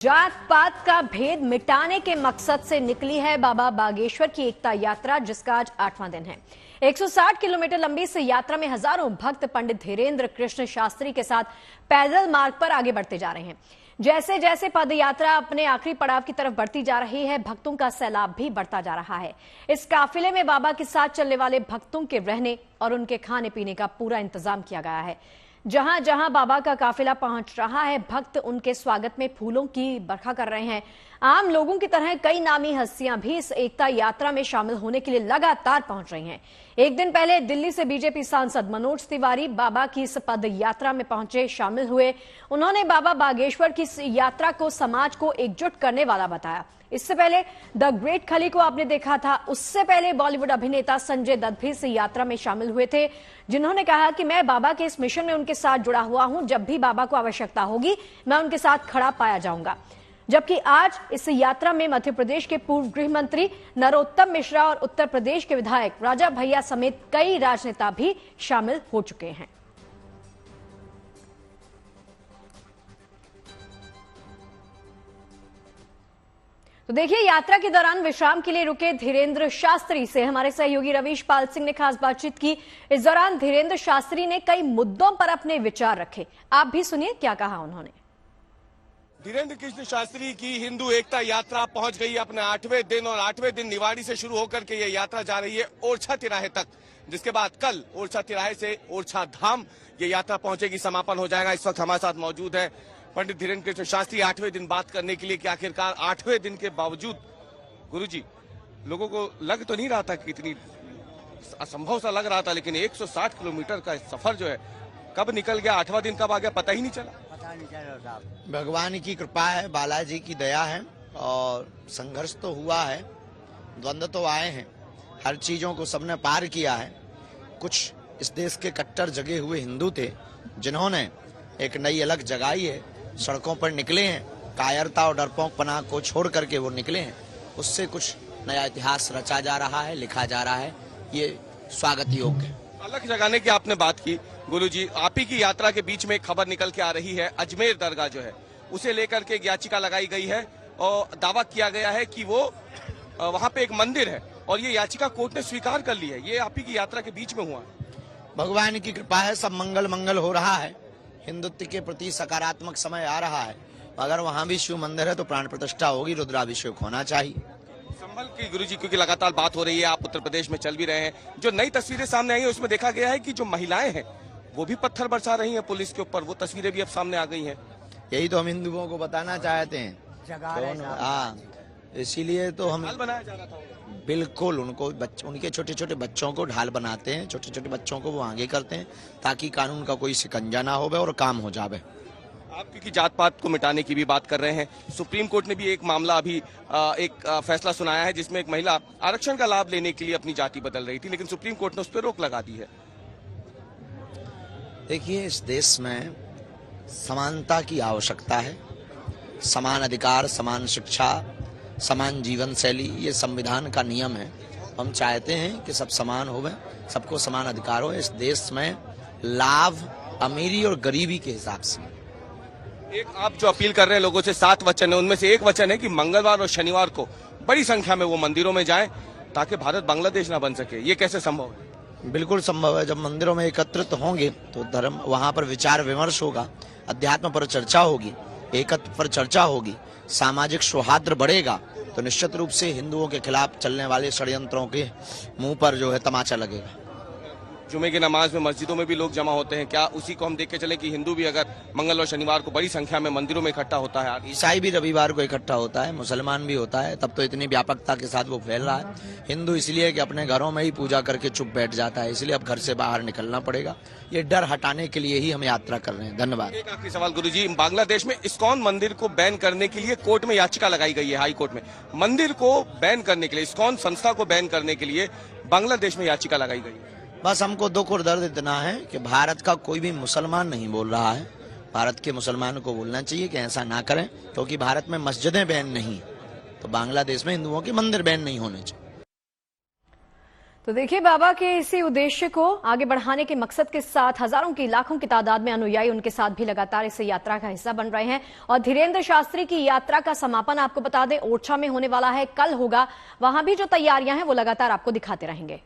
जात पात का भेद मिटाने के मकसद से निकली है बाबा बागेश्वर की एकता यात्रा, जिसका आज 8वां दिन है। 160 किलोमीटर लंबी इस यात्रा में हजारों भक्त पंडित धीरेन्द्र कृष्ण शास्त्री के साथ पैदल मार्ग पर आगे बढ़ते जा रहे हैं। जैसे जैसे पदयात्रा अपने आखिरी पड़ाव की तरफ बढ़ती जा रही है, भक्तों का सैलाब भी बढ़ता जा रहा है। इस काफिले में बाबा के साथ चलने वाले भक्तों के रहने और उनके खाने पीने का पूरा इंतजाम किया गया है। जहां जहां बाबा का काफिला पहुंच रहा है, भक्त उनके स्वागत में फूलों की बरखा कर रहे हैं। आम लोगों की तरह कई नामी हस्तियां भी इस एकता यात्रा में शामिल होने के लिए लगातार पहुंच रही हैं। एक दिन पहले दिल्ली से बीजेपी सांसद मनोज तिवारी बाबा की इस पद यात्रा में पहुंचे, शामिल हुए। उन्होंने बाबा बागेश्वर की इस यात्रा को समाज को एकजुट करने वाला बताया। इससे पहले द ग्रेट खली को आपने देखा था। उससे पहले बॉलीवुड अभिनेता संजय दत्त भी इस यात्रा में शामिल हुए थे, जिन्होंने कहा कि मैं बाबा के इस मिशन में उनके साथ जुड़ा हुआ हूं। जब भी बाबा को आवश्यकता होगी, मैं उनके साथ खड़ा पाया जाऊंगा। जबकि आज इस यात्रा में मध्य प्रदेश के पूर्व गृह मंत्री नरोत्तम मिश्रा और उत्तर प्रदेश के विधायक राजा भैया समेत कई राजनेता भी शामिल हो चुके हैं। तो देखिए, यात्रा के दौरान विश्राम के लिए रुके धीरेन्द्र शास्त्री से हमारे सहयोगी रवीश पाल सिंह ने खास बातचीत की। इस दौरान धीरेन्द्र शास्त्री ने कई मुद्दों पर अपने विचार रखे। आप भी सुनिए क्या कहा उन्होंने। धीरेन्द्र कृष्ण शास्त्री की हिंदू एकता यात्रा पहुंच गई अपने 8वें दिन, और 8वें दिन निवाड़ी से शुरू होकर के ये यात्रा जा रही है ओरछा तिराहे तक, जिसके बाद कल ओरछा तिराहे से ओरछा धाम ये यात्रा पहुंचेगी, समापन हो जाएगा। इस वक्त हमारे साथ मौजूद है पंडित धीरेन्द्र कृष्ण शास्त्री 8वें दिन बात करने के लिए कि आखिरकार 8वें दिन के बावजूद गुरुजी, लोगों को लग तो नहीं रहा था कि इतनी असंभव सा लग रहा था, लेकिन 160 किलोमीटर का सफर जो है कब निकल गया, 8वां दिन कब आ गया, पता ही नहीं चला। भगवान की कृपा है, बालाजी की दया है, और संघर्ष तो हुआ है, द्वंद्व तो आए हैं, हर चीजों को सबने पार किया है। कुछ इस देश के कट्टर जगे हुए हिंदू थे, जिन्होंने एक नई अलग जगाई है, सड़कों पर निकले हैं, कायरता और डरपोकपना को छोड़ करके वो निकले हैं। उससे कुछ नया इतिहास रचा जा रहा है, लिखा जा रहा है, ये स्वागत योग्य है। अलग जगाने की आपने बात की गुरुजी, आप ही की यात्रा के बीच में एक खबर निकल के आ रही है। अजमेर दरगाह जो है उसे लेकर के एक याचिका लगाई गई है और दावा किया गया है कि वो वहाँ पे एक मंदिर है, और ये याचिका कोर्ट ने स्वीकार कर ली है। ये आप ही की यात्रा के बीच में हुआ। भगवान की कृपा है, सब मंगल मंगल हो रहा है, हिंदुत्व के प्रति सकारात्मक समय आ रहा है। अगर वहाँ भी शिव मंदिर है तो प्राण प्रतिष्ठा होगी, रुद्राभिषेक होना चाहिए। संभल की गुरुजी, क्योंकि लगातार बात हो रही है, आप उत्तर प्रदेश में चल भी रहे हैं, जो नई तस्वीरें सामने आई है उसमें देखा गया है कि जो महिलाएं हैं वो भी पत्थर बरसा रही हैं पुलिस के ऊपर। वो तस्वीरें भी अब सामने आ गई हैं। यही तो हम हिंदुओं को बताना चाहते हैं। हाँ, इसीलिए तो हम बनाया जा रहा था। बिल्कुल उनको उनके छोटे छोटे बच्चों को ढाल बनाते हैं, छोटे छोटे बच्चों को वो आगे करते हैं, ताकि कानून का कोई शिकंजा ना होवे और काम हो जावे। आप क्योंकि जात पात को मिटाने की भी बात कर रहे हैं, सुप्रीम कोर्ट ने भी एक मामला अभी एक फैसला सुनाया है, जिसमें एक महिला आरक्षण का लाभ लेने के लिए अपनी जाति बदल रही थी, लेकिन सुप्रीम कोर्ट ने उस पर रोक लगा दी है। देखिए, इस देश में समानता की आवश्यकता है। समान अधिकार, समान शिक्षा, समान जीवन शैली, ये संविधान का नियम है। हम चाहते हैं कि सब समान होवे, सबको समान अधिकार हो। इस देश में लाभ अमीरी और गरीबी के हिसाब से। एक आप जो अपील कर रहे हैं लोगों से, 7 वचन है, उनमें से एक वचन है कि मंगलवार और शनिवार को बड़ी संख्या में वो मंदिरों में जाएं, ताकि भारत बांग्लादेश ना बन सके। ये कैसे संभव है? बिल्कुल संभव है। जब मंदिरों में एकत्रित होंगे तो धर्म, वहाँ पर विचार विमर्श होगा, अध्यात्म पर चर्चा होगी, एकत्व पर चर्चा होगी, सामाजिक सौहार्द बढ़ेगा, तो निश्चित रूप से हिंदुओं के खिलाफ चलने वाले षड्यंत्रों के मुंह पर जो है तमाचा लगेगा। जुमे की नमाज में मस्जिदों में भी लोग जमा होते हैं, क्या उसी को हम देख के चले कि हिंदू भी अगर मंगल और शनिवार को बड़ी संख्या में मंदिरों में इकट्ठा होता है, ईसाई भी रविवार को इकट्ठा होता है, मुसलमान भी होता है, तब तो इतनी व्यापकता के साथ वो फैल रहा है। हिंदू इसलिए कि अपने घरों में ही पूजा करके चुप बैठ जाता है, इसलिए अब घर से बाहर निकलना पड़ेगा। ये डर हटाने के लिए ही हम यात्रा कर रहे हैं। धन्यवाद। एक आखिरी सवाल गुरुजी, बांग्लादेश में इस्कॉन मंदिर को बैन करने के लिए कोर्ट में याचिका लगाई गई है, हाई कोर्ट में। मंदिर को बैन करने के लिए, इस्कॉन संस्था को बैन करने के लिए बांग्लादेश में याचिका लगाई गई है। बस हमको दुख और दर्द इतना है कि भारत का कोई भी मुसलमान नहीं बोल रहा है। भारत के मुसलमानों को बोलना चाहिए कि ऐसा ना करें, क्योंकि भारत में मस्जिदें बैन नहीं, तो बांग्लादेश में हिंदुओं के मंदिर बैन नहीं होने चाहिए। तो देखिए, बाबा के इसी उद्देश्य को आगे बढ़ाने के मकसद के साथ हजारों की लाखों की तादाद में अनुयायी उनके साथ भी लगातार इस यात्रा का हिस्सा बन रहे हैं। और धीरेन्द्र शास्त्री की यात्रा का समापन आपको बता दें ओरछा में होने वाला है, कल होगा। वहां भी जो तैयारियां हैं वो लगातार आपको दिखाते रहेंगे।